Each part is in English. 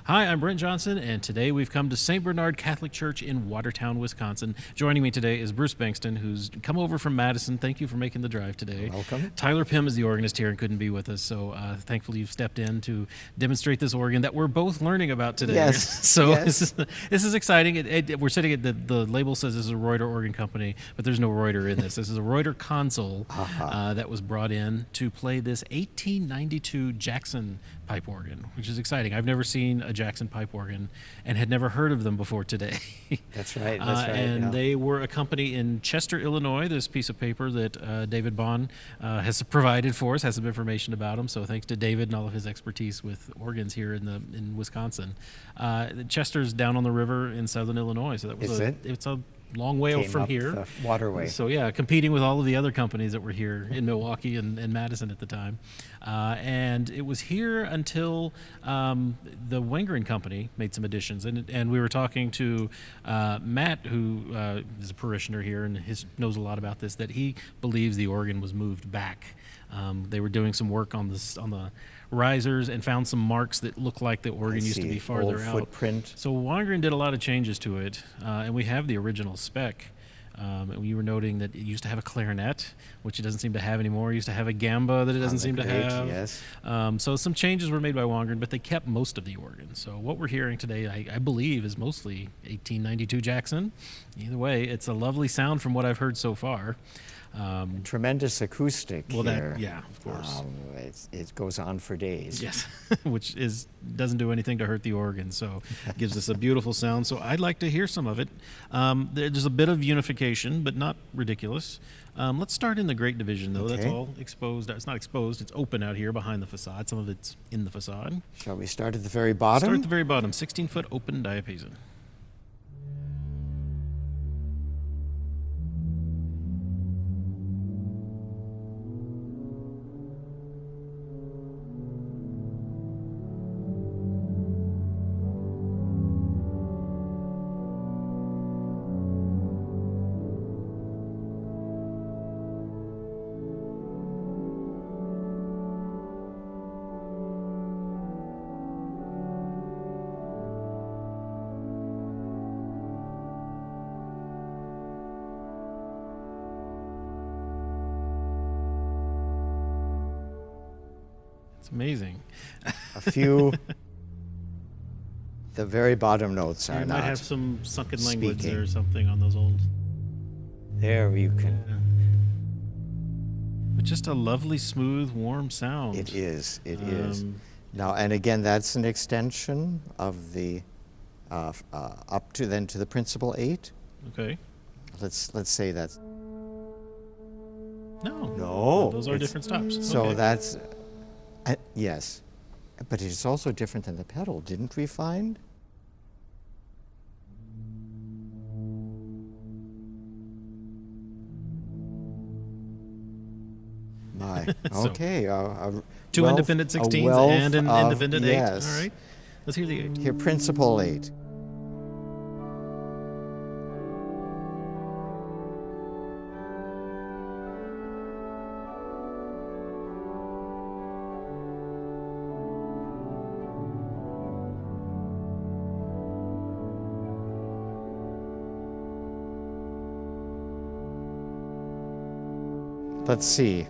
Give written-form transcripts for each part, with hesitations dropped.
Hi, I'm Brent Johnson, and today we've come to St. Bernard Catholic Church in Watertown, Wisconsin. Joining me today is Bruce Bengtson, who's come over from Madison. Thank you for making the drive today. Welcome. Tyler Pym is the organist here and couldn't be with us, so thankfully you've stepped in to demonstrate this organ that we're both learning about today. Yes. So yes. this is exciting. We're sitting at the label says this is a Reuter organ company, but there's no Reuter in this. This is a Reuter console that was brought in to play this 1892 Jackson pipe organ, which is exciting. I've never seen a Jackson pipe organ and had never heard of them before today. That's right. And yeah. they were a company in Chester, Illinois. This piece of paper that David Bond has provided for us has some information about them. So thanks to David and all of his expertise with organs here in Wisconsin. Chester's down on the river in southern Illinois, so that was it's a long way Came from up here. the waterway. So yeah, competing with all of the other companies that were here in Milwaukee and Madison at the time. And it was here until the Wangerin company made some additions. And we were talking to Matt, who is a parishioner here and knows a lot about this, that he believes the organ was moved back. They were doing some work on the risers and found some marks that look like the organ used to be farther out. Footprint. So Wangerin did a lot of changes to it, and we have the original spec. And you were noting that it used to have a clarinet, which it doesn't seem to have anymore. It used to have a gamba that it doesn't seem to have. Yes. So some changes were made by Wangerin, but they kept most of the organ. So what we're hearing today, I believe, is mostly 1892 Jackson. Either way, it's a lovely sound from what I've heard so far. Tremendous acoustic here. Yeah, of course. It goes on for days. Yes, which doesn't do anything to hurt the organ, so it gives us a beautiful sound. So I'd like to hear some of it. There's a bit of unification, but not ridiculous. Let's start in the Great Division, though. Okay. That's all exposed. It's not exposed. It's open out here behind the facade. Some of it's in the facade. Shall we start at the very bottom? Start at the very bottom. 16-foot open diapason. It's amazing. A few. The very bottom notes are You not. might have some sunken language speaking. or something on those old. There you can. But just a lovely, smooth, warm sound. It is. It is. Now, and again, that's an extension of the up to the principal 8. Okay. Let's say that's. No, those are different stops. So Okay. that's, yes, but it's also different than the pedal, didn't we find? My, So, okay. Two independent 16s and an independent 8. Yes. All right. Let's hear the 8. Here, principal 8. Let's see.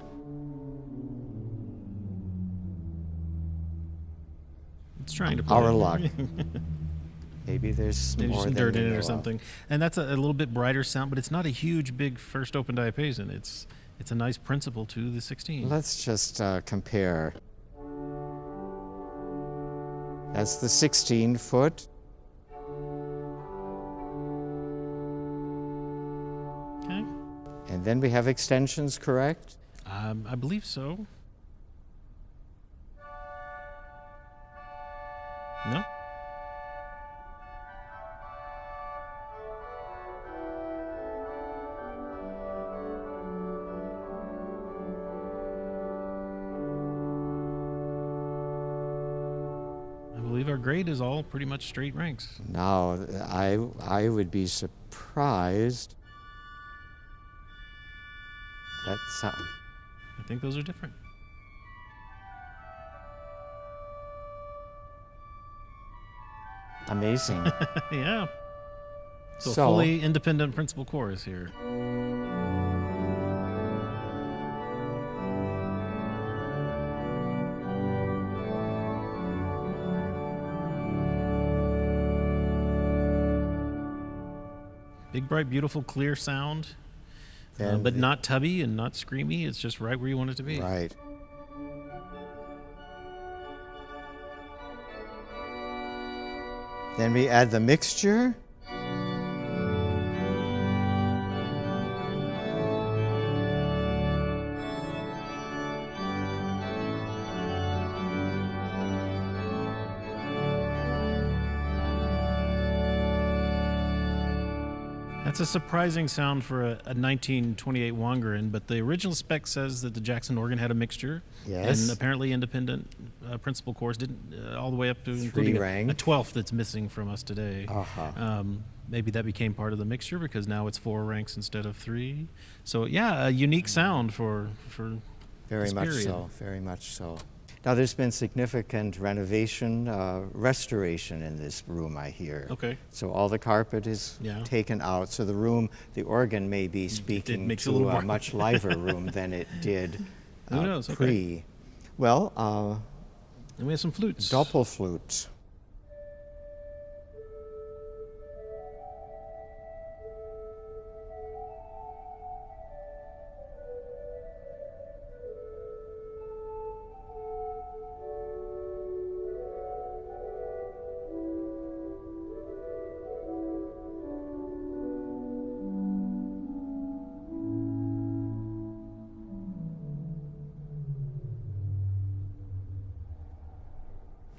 It's trying to play. Our luck. Maybe there's Maybe more some than dirt we in it know or of. something. And that's a little bit brighter sound, but it's not a huge, big first open diapason. It's a nice principle to the 16. Let's just compare. That's the 16-foot. Okay. And then we have extensions, correct? I believe so. No? I believe our grade is all pretty much straight ranks. Now, I would be surprised. That's I think those are different. Amazing. Yeah. So, So- fully independent principal chorus here. Big, bright, beautiful, clear sound, Then but the- not tubby and not screamy. It's just right where you want it to be. Right. Then we add the mixture. That's a surprising sound for a 1928 Wangerin, but the original spec says that the Jackson organ had a mixture. Yes. And apparently independent principal chorus didn't, all the way up to including a 3-rank. 12th that's missing from us today. Uh-huh. Maybe that became part of the mixture because now it's 4 ranks instead of 3. So yeah, a unique sound for Very this much period. so, very much so. Now there's been significant renovation, restoration in this room, I hear. Okay. So all the carpet is Yeah. taken out, so the room, the organ may be speaking makes it a to little a more- much liver room than it did Who knows? Okay. pre. Well, And we have some flutes. doppelflute.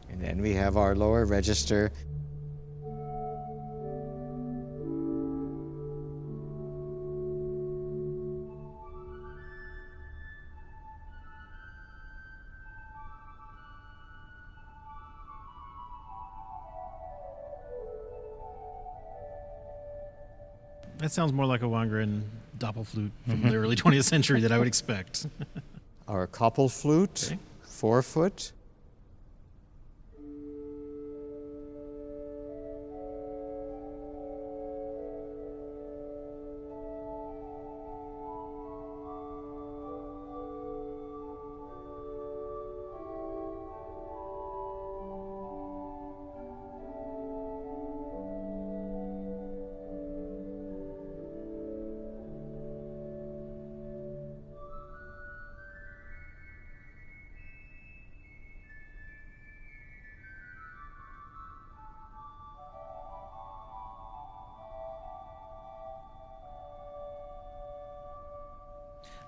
And then we have our lower register. That sounds more like a Wangerin doppelflute from the early 20th century that I would expect. Our couple flute, Okay. 4-foot.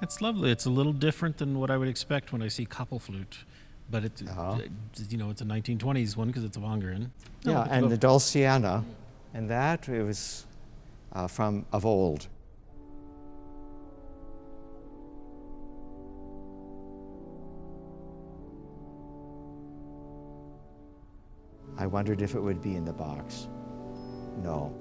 It's lovely. It's a little different than what I would expect when I see couple flute, but it's Uh-huh. it's a 1920s one because it's a Wangerin. Yeah, it's and a- the Dulciana, and that it was from of old. I wondered if it would be in the box. No.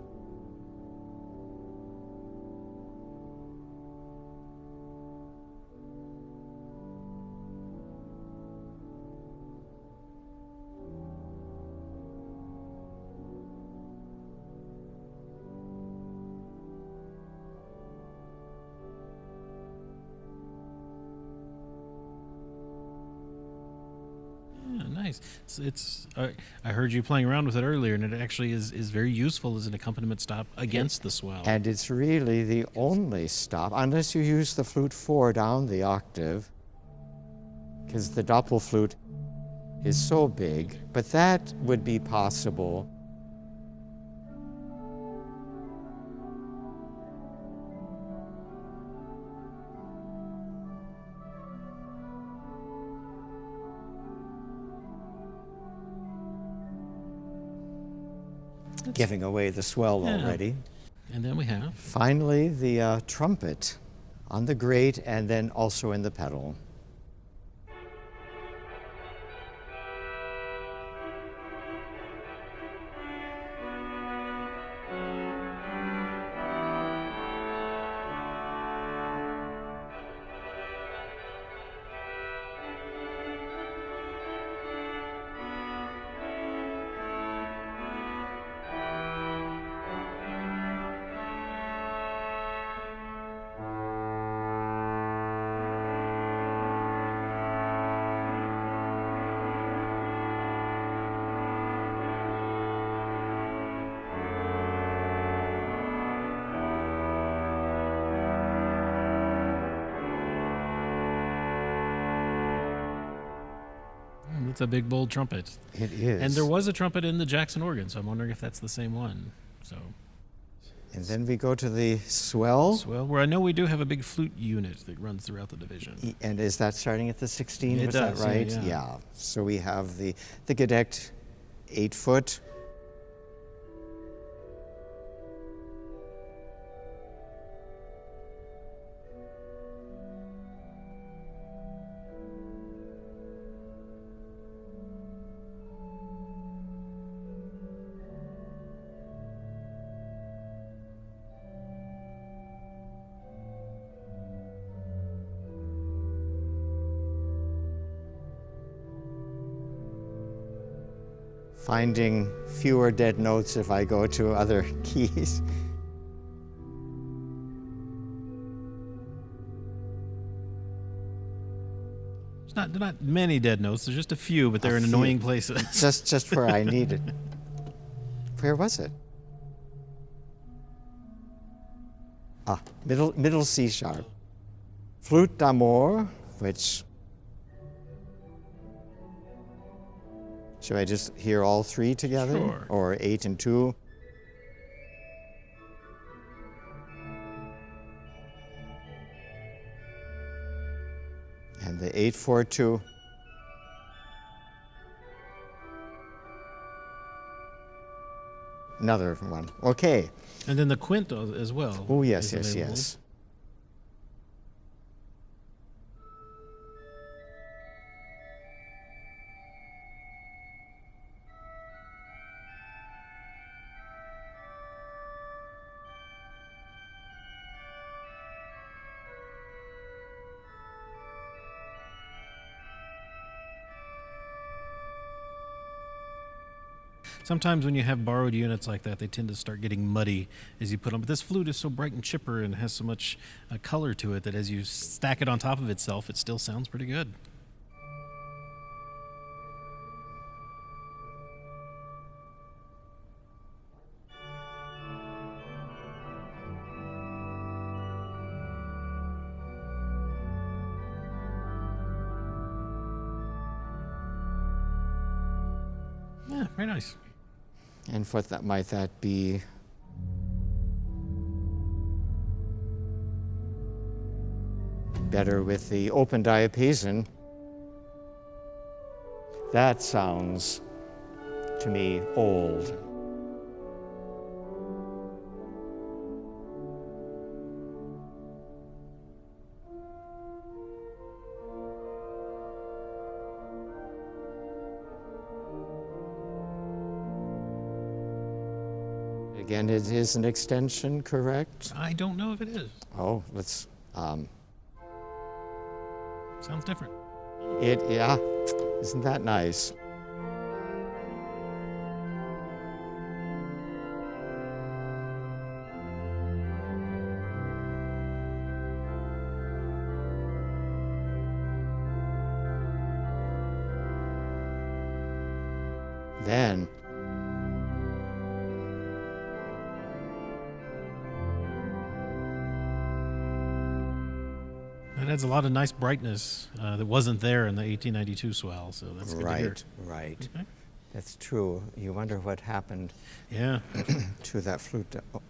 Yeah, nice. I heard you playing around with it earlier, and it actually is very useful as an accompaniment stop against the swell. And it's really the only stop, unless you use the flute 4 down the octave, because the doppelflute is so big, but that would be possible. Giving away the swell Yeah. already. And then we have Finally, the trumpet on the grate and then also in the pedal. It's a big, bold trumpet. It is. And there was a trumpet in the Jackson organ, so I'm wondering if that's the same one. So, And then we go to the swell. Swell, where I know we do have a big flute unit that runs throughout the division. And is that starting at the 16? It Was does, that right? yeah. So we have the gedeckt 8-foot. Finding fewer dead notes if I go to other keys. There's not many dead notes. There's just a few, but they're in few. annoying places. just where I need it. Where was it? Ah, middle C sharp. Flute d'amour, which... Should I just hear all three together? Sure. Or 8 and 2? And the 8-4-2. Another one. Okay. And then the quint as well. Oh, yes, is yes, available. yes. Sometimes when you have borrowed units like that, they tend to start getting muddy as you put them. But this flute is so bright and chipper and has so much color to it that as you stack it on top of itself, it still sounds pretty good. Yeah, very nice. And what that might that be? Better with the open diapason. That sounds to me old. Again, it is an extension, correct? I don't know if it is. Oh, let's, Sounds different. yeah, isn't that nice? Then, That adds a lot of nice brightness that wasn't there in the 1892 swell, so that's good to hear. right. Okay. That's true. You wonder what happened Yeah, to that flute. Oh,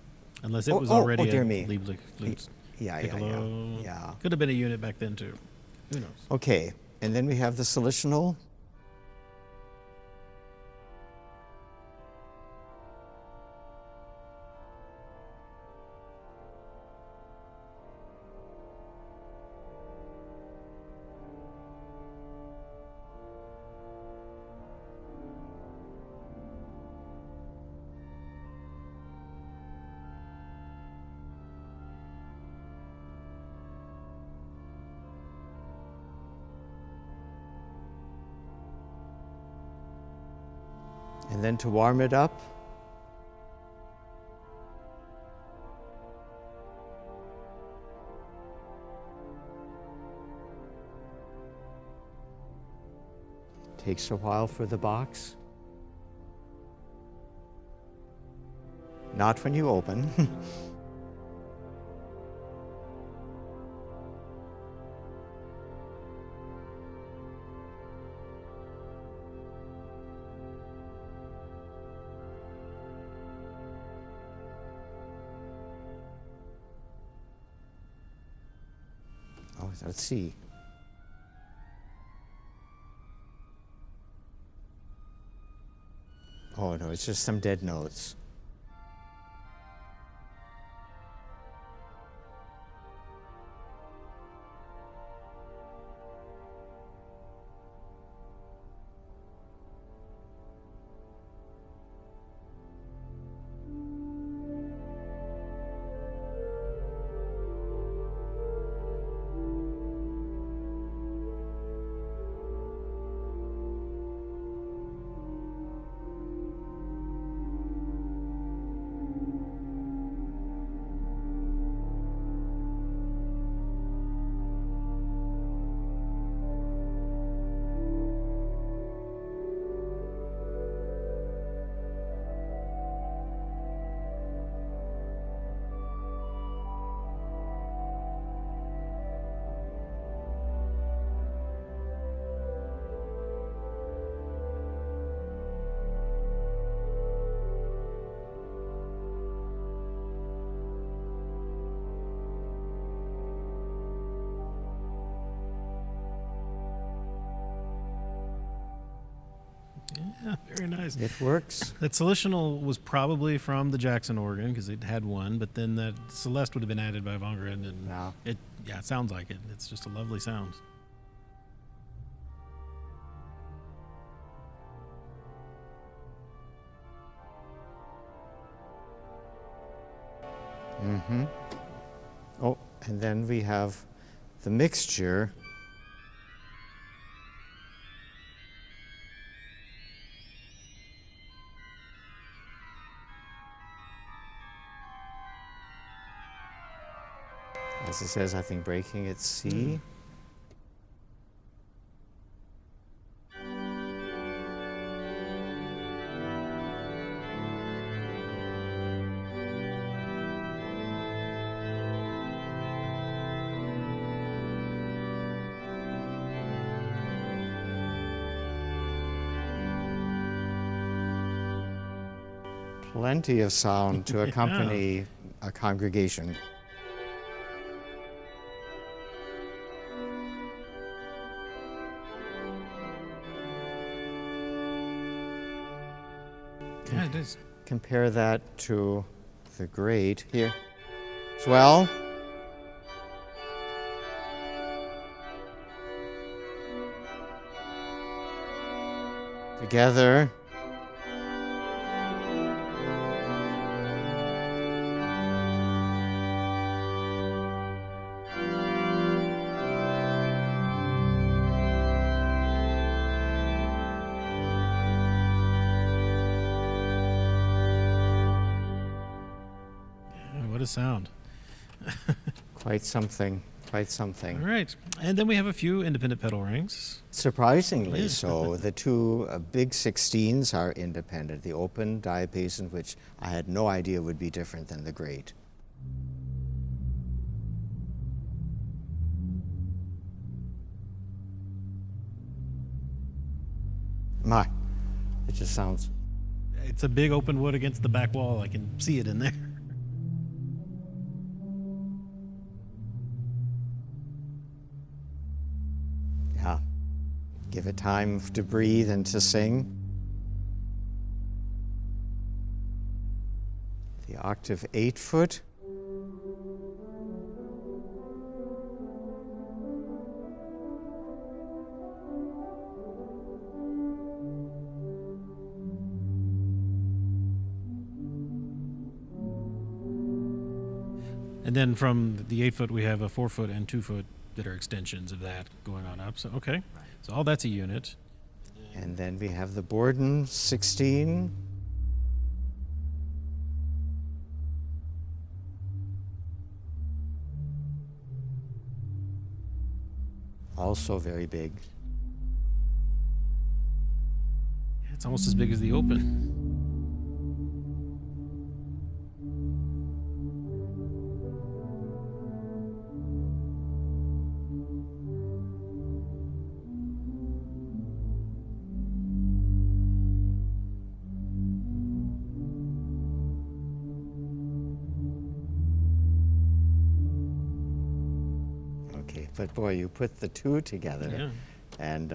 unless it Oh, was oh, already oh, dear a me. Lieblich flute. yeah, Piccolo. yeah. Could have been a unit back then too. Who knows? Okay, and then we have the solutional. And then to warm it up, takes a while for the box. Not when you open. let's see. Oh no, it's just some dead notes. Yeah, very nice. It works. That Solitional was probably from the Jackson organ because it had one, but then that Celeste would have been added by Wangerin, and Yeah. it sounds like it. It's just a lovely sound. Mm-hmm. Oh, and then we have the mixture. As it says, I think breaking at C. Plenty of sound to accompany a congregation. Yeah, it is. Compare that to the great here. Swell. Together. What a sound. Quite something. Quite something. All right. And then we have a few independent pedal rings. Surprisingly Yeah. so. The two big 16s are independent. The open diapason, which I had no idea would be different than the great. My, it just sounds. It's a big open wood against the back wall. I can see it in there. Yeah. Give it time to breathe and to sing. The octave 8-foot. And then from the 8-foot, we have a 4-foot and 2-foot that are extensions of that going on up. So, okay. So all that's a unit. And then we have the Borden 16. Also very big. It's almost as big as the open. Okay. But boy, you put the two together, Yeah. and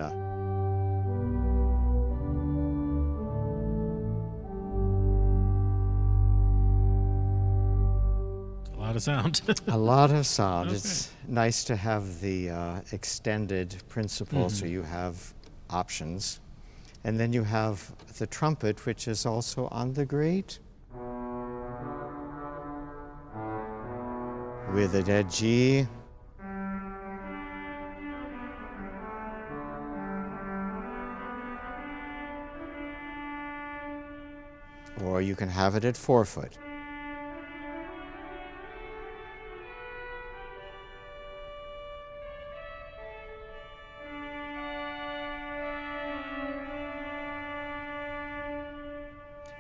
A lot of sound. a lot of sound. Okay. It's nice to have the extended principle, so you have options. And then you have the trumpet, which is also on the grate, with a dead G. Or you can have it at 4-foot.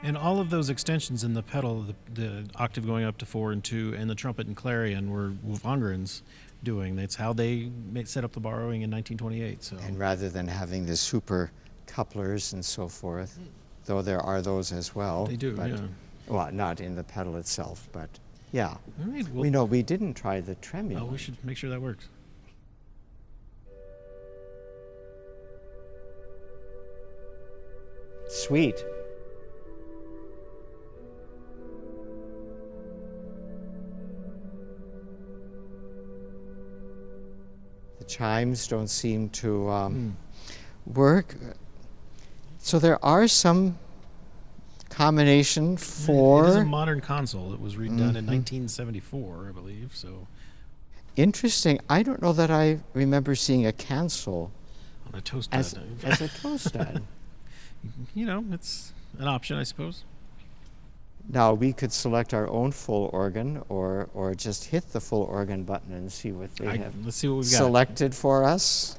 And all of those extensions in the pedal, the octave going up to 4 and 2, and the trumpet and clarion were Wangerin's doing. That's how they set up the borrowing in 1928. So. And rather than having the super couplers and so forth, though there are those as well. They do, but, yeah. Well, not in the pedal itself, but yeah. All right, well, We know we didn't try the tremolo. we should make sure that works. Sweet. The chimes don't seem to work. So there are some combination for... It is a modern console. It was redone in 1974, I believe. So Interesting. I don't know that I remember seeing a cancel on a toast as pad. a toast pad. You know, it's an option, I suppose. Now, we could select our own full organ or just hit the full organ button and see what they have Let's see what we've got. selected for us.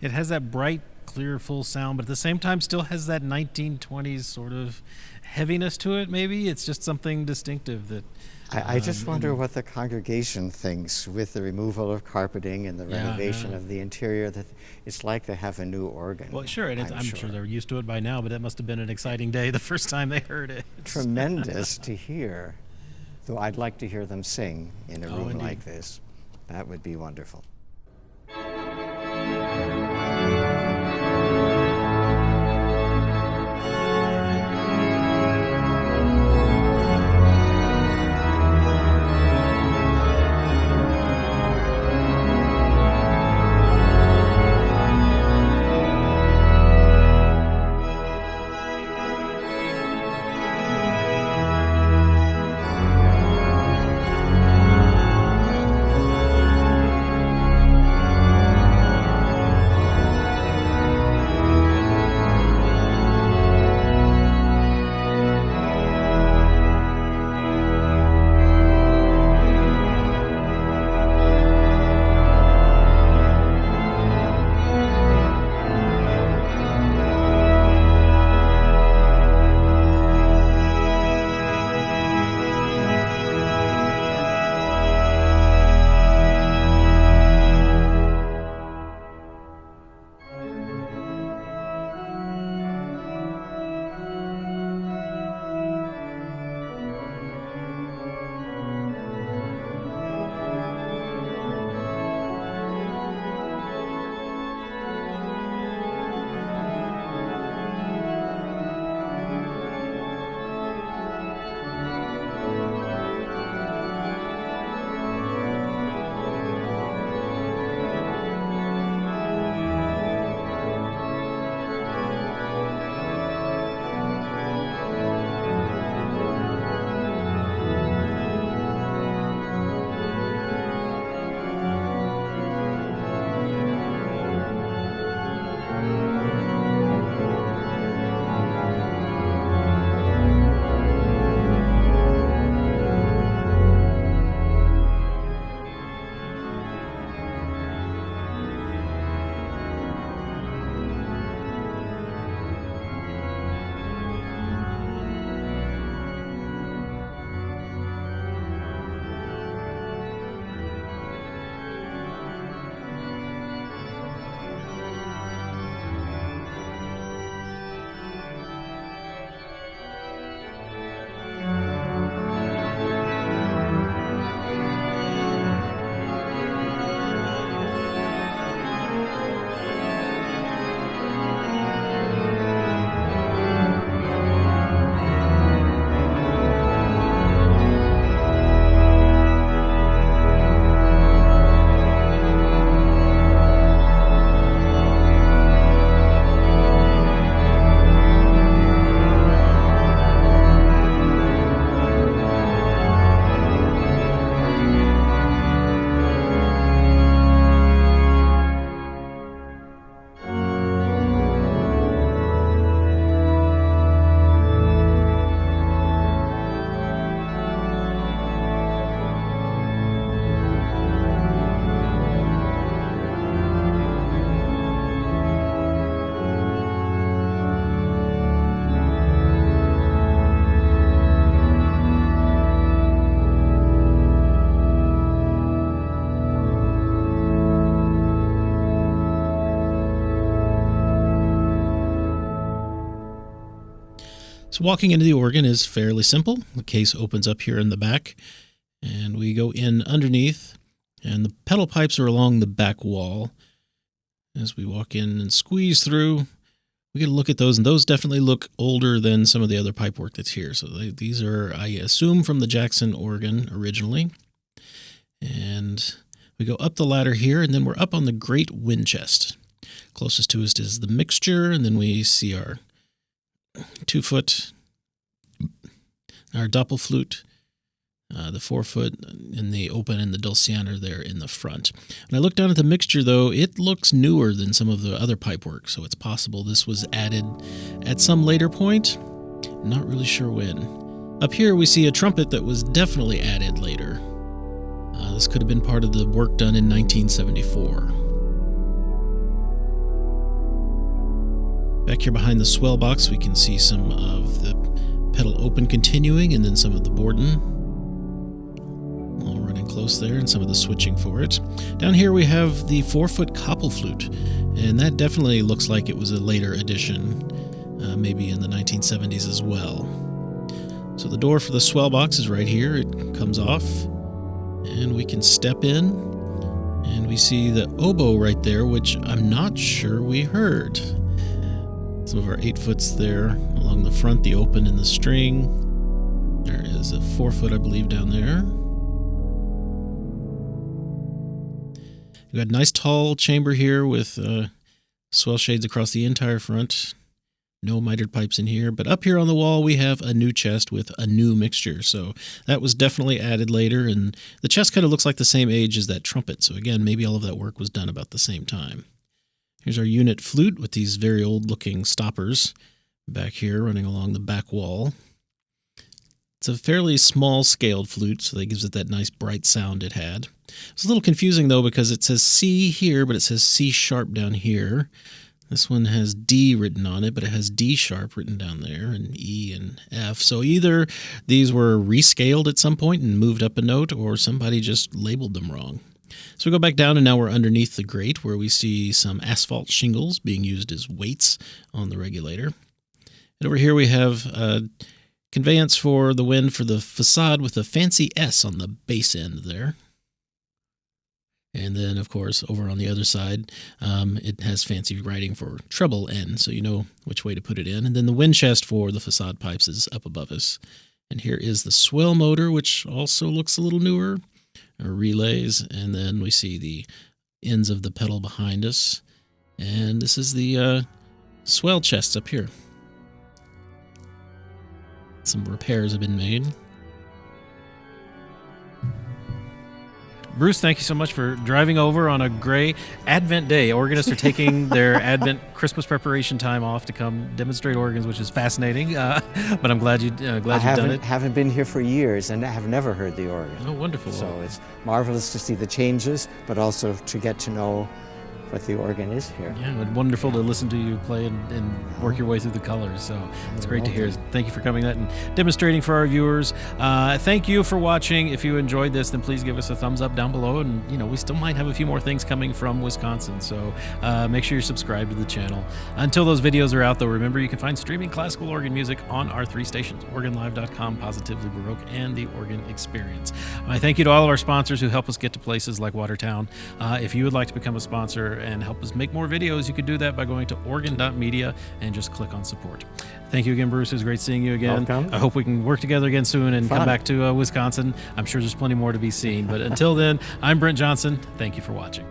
It has that bright, clear, full sound, but at the same time still has that 1920s sort of heaviness to it, maybe. It's just something distinctive that... I just wonder what the congregation thinks with the removal of carpeting and the renovation of the interior, that it's like they have a new organ. Well, sure, and I'm sure they're used to it by now, but that must have been an exciting day the first time they heard it. Tremendous to hear, though I'd like to hear them sing in a room indeed. like this. That would be wonderful. So walking into the organ is fairly simple. The case opens up here in the back, and we go in underneath, and the pedal pipes are along the back wall. As we walk in and squeeze through, we get a look at those, and those definitely look older than some of the other pipework that's here. So these are, I assume, from the Jackson organ originally. And we go up the ladder here, and then we're up on the great wind chest. Closest to us is the mixture, and then we see our 2-foot, our doppelflute, the 4-foot, and the open and the dulciana there in the front. When I look down at the mixture, though, it looks newer than some of the other pipework, so it's possible this was added at some later point. Not really sure when. Up here, we see a trumpet that was definitely added later. This could have been part of the work done in 1974. Back here behind the swell box, we can see some of the pedal open continuing, and then some of the Borden all running close there, and some of the switching for it. Down here we have the 4-foot koppel flute, and that definitely looks like it was a later addition, maybe in the 1970s as well. So the door for the swell box is right here. It comes off, and we can step in, and we see the oboe right there, which I'm not sure we heard. Some of our 8-foots there along the front, the open and the string. There is a 4-foot, I believe, down there. We've got a nice tall chamber here with swell shades across the entire front. No mitered pipes in here, but up here on the wall we have a new chest with a new mixture. So that was definitely added later, and the chest kind of looks like the same age as that trumpet. So again, maybe all of that work was done about the same time. Here's our unit flute with these very old-looking stoppers back here running along the back wall. It's a fairly small-scaled flute, so that gives it that nice bright sound it had. It's a little confusing, though, because it says C here, but it says C sharp down here. This one has D written on it, but it has D sharp written down there, and E and F. So either these were rescaled at some point and moved up a note, or somebody just labeled them wrong. So we go back down, and now we're underneath the grate, where we see some asphalt shingles being used as weights on the regulator. And over here we have a conveyance for the wind for the facade with a fancy S on the base end there. And then, of course, over on the other side, it has fancy writing for treble N, so you know which way to put it in. And then the wind chest for the facade pipes is up above us. And here is the swell motor, which also looks a little newer. Our relays, and then we see the ends of the pedal behind us. And this is the swell chest up here. Some repairs have been made. Bruce, thank you so much for driving over on a gray Advent day. Organists are taking their Advent Christmas preparation time off to come demonstrate organs, which is fascinating. But I'm glad you've done it. I haven't been here for years and have never heard the organ. Oh, wonderful. So it's marvelous to see the changes, but also to get to know what the organ is here. Yeah, and wonderful to listen to you play and work your way through the colors. So it's great to hear. Thank you for coming that and demonstrating for our viewers. Thank you for watching. If you enjoyed this, then please give us a thumbs up down below. And we still might have a few more things coming from Wisconsin. So make sure you're subscribed to the channel. Until those videos are out, though, remember you can find streaming classical organ music on our 3 stations: organlive.com, Positively Baroque, and The Organ Experience. I thank you to all of our sponsors who help us get to places like Watertown. If you would like to become a sponsor and help us make more videos, you can do that by going to organ.media and just click on support. Thank you again, Bruce. It was great seeing you again. Welcome. I hope we can work together again soon and Fun. come back to Wisconsin. I'm sure there's plenty more to be seen. But until then, I'm Brent Johnson. Thank you for watching.